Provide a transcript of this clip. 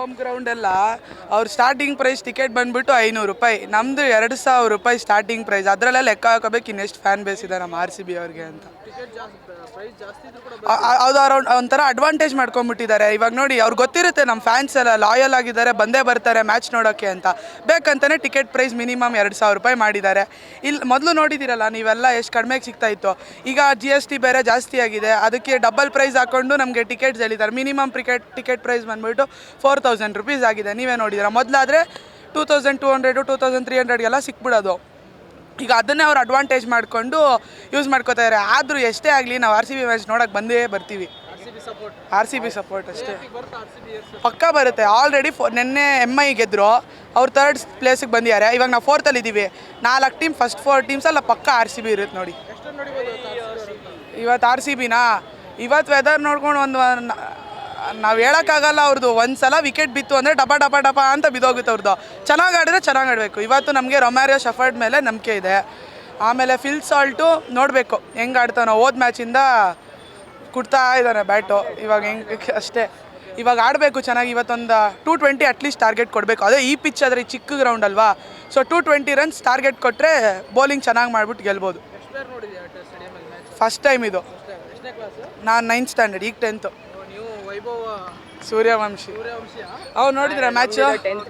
Home ground ಎಲ್ಲ ಅವ್ರ starting price ticket ಬಂದ್ಬಿಟ್ಟು 500 ರೂಪಾಯಿ, ನಮ್ದು 2000 ರೂಪಾಯಿ ಸ್ಟಾರ್ಟಿಂಗ್ ಪ್ರೈಸ್. ಅದರಲ್ಲೇ ಲೆಕ್ಕ ಹಾಕೋಬೇಕು ಇನ್ನೆಷ್ಟು ಫ್ಯಾನ್ ಬೇಸ್ ಇದೆ ನಮ್ಮ RCB ಅವ್ರಿಗೆ ಅಂತ. ಅದು ಅವ್ರು ಒಂಥರ ಅಡ್ವಾಂಟೇಜ್ ಮಾಡ್ಕೊಂಡ್ಬಿಟ್ಟಿದ್ದಾರೆ. ಇವಾಗ ನೋಡಿ, ಅವ್ರಿಗೆ ಗೊತ್ತಿರುತ್ತೆ ನಮ್ಮ ಫ್ಯಾನ್ಸ್ ಎಲ್ಲ ಲಾಯಲ್ ಆಗಿದ್ದಾರೆ, ಬಂದೇ ಬರ್ತಾರೆ ಮ್ಯಾಚ್ ನೋಡೋಕ್ಕೆ ಅಂತ. ಬೇಕಂತಾನೆ ಟಿಕೆಟ್ ಪ್ರೈಸ್ ಮಿನಿಮಮ್ 2000 ರೂಪಾಯಿ ಮಾಡಿದ್ದಾರೆ. ಇಲ್ಲಿ ಮೊದಲು ನೋಡಿದ್ದೀರಲ್ಲ ನೀವೆಲ್ಲ ಎಷ್ಟು ಕಡಿಮೆಗೆ ಸಿಗ್ತಾ ಇತ್ತು. ಈಗ GST ಬೇರೆ ಜಾಸ್ತಿ ಆಗಿದೆ, ಅದಕ್ಕೆ ಡಬಲ್ ಪ್ರೈಸ್ ಹಾಕ್ಕೊಂಡು ನಮಗೆ ಟಿಕೆಟ್ಸ್ ಹೇಳಿದ್ದಾರೆ. ಮಿನಿಮಮ್ ಟಿಕೆಟ್ ಪ್ರೈಸ್ ಬಂದ್ಬಿಟ್ಟು 4000 ರೂಪೀಸ್ ಆಗಿದೆ. ನೀವೇ ನೋಡಿದ್ದೀರಾ. ಮೊದಲಾದರೆ 2200 2300ಗೆಲ್ಲ ಸಿಕ್ಬಿಡೋದು. ಈಗ ಅದನ್ನೇ ಅವ್ರು ಅಡ್ವಾಂಟೇಜ್ ಮಾಡಿಕೊಂಡು ಯೂಸ್ ಮಾಡ್ಕೋತಾರೆ. ಆದರೂ ಎಷ್ಟೇ ಆಗಲಿ ನಾವು RCB ಮ್ಯಾಚ್ ನೋಡೋಕೆ ಬಂದೇ ಬರ್ತೀವಿ. RCB ಸಪೋರ್ಟ್ ಅಷ್ಟೇ, ಪಕ್ಕಾ ಬರುತ್ತೆ. ಆಲ್ರೆಡಿ ನಿನ್ನೆ MI ಗೆದ್ದರು, ಅವ್ರು 3rd ಪ್ಲೇಸಿಗೆ ಬಂದಿದ್ದಾರೆ. ಇವಾಗ ನಾವು 4th ಇದ್ದೀವಿ. 4 ಟೀಮ್, ಫಸ್ಟ್ 4 ಟೀಮ್ಸಲ್ಲ ಪಕ್ಕಾ RCB ಇರುತ್ತೆ ನೋಡಿ. ಇವತ್ತು RCBನಾ, ಇವತ್ತು ವೆದರ್ ನೋಡ್ಕೊಂಡು ನಾವು ಹೇಳೋಕ್ಕಾಗಲ್ಲ. ಅವ್ರದ್ದು ಒಂದು ಸಲ ವಿಕೆಟ್ ಬಿತ್ತು ಅಂದರೆ ಡಪ ಅಂತ ಬಿದ್ದೋಗುತ್ತೆ ಅವ್ರದ್ದು. ಚೆನ್ನಾಗಿ ಆಡಿದ್ರೆ ಚೆನ್ನಾಗಿ ಆಡಬೇಕು. ಇವತ್ತು ನಮಗೆ ರೊಮ್ಯಾರಿಯೋ ಶಫರ್ಡ್ ಮೇಲೆ ನಂಬಿಕೆ ಇದೆ. ಆಮೇಲೆ ಫಿಲ್ ಸಾಲ್ಟು ನೋಡಬೇಕು ಹೆಂಗೆ ಆಡ್ತಾನೋ. ಹೋದ ಮ್ಯಾಚಿಂದ ಕುಡ್ತಾ ಇದ್ದಾನೆ ಬ್ಯಾಟು. ಇವಾಗ ಹೆಂಗೆ ಅಷ್ಟೇ, ಇವಾಗ ಆಡಬೇಕು ಚೆನ್ನಾಗಿ. ಇವತ್ತೊಂದು 220 ಅಟ್ಲೀಸ್ಟ್ ಟಾರ್ಗೆಟ್ ಕೊಡಬೇಕು. ಅದೇ ಈ ಪಿಚ್ ಆದರೆ ಚಿಕ್ಕ ಗ್ರೌಂಡ್ ಅಲ್ವಾ, ಸೊ 220 ರನ್ಸ್ ಟಾರ್ಗೆಟ್ ಕೊಟ್ಟರೆ ಬೌಲಿಂಗ್ ಚೆನ್ನಾಗಿ ಮಾಡಿಬಿಟ್ಟು ಗೆಲ್ಬೋದು. ಫಸ್ಟ್ ಟೈಮ್ ಇದು. ನಾನು 9th ಸ್ಟ್ಯಾಂಡರ್ಡ್, ಈಗ 10th. ಸೂರ್ಯವಂಶಿ. ಅವ್ರು ನೋಡಿದ್ರೆ ಮ್ಯಾಚು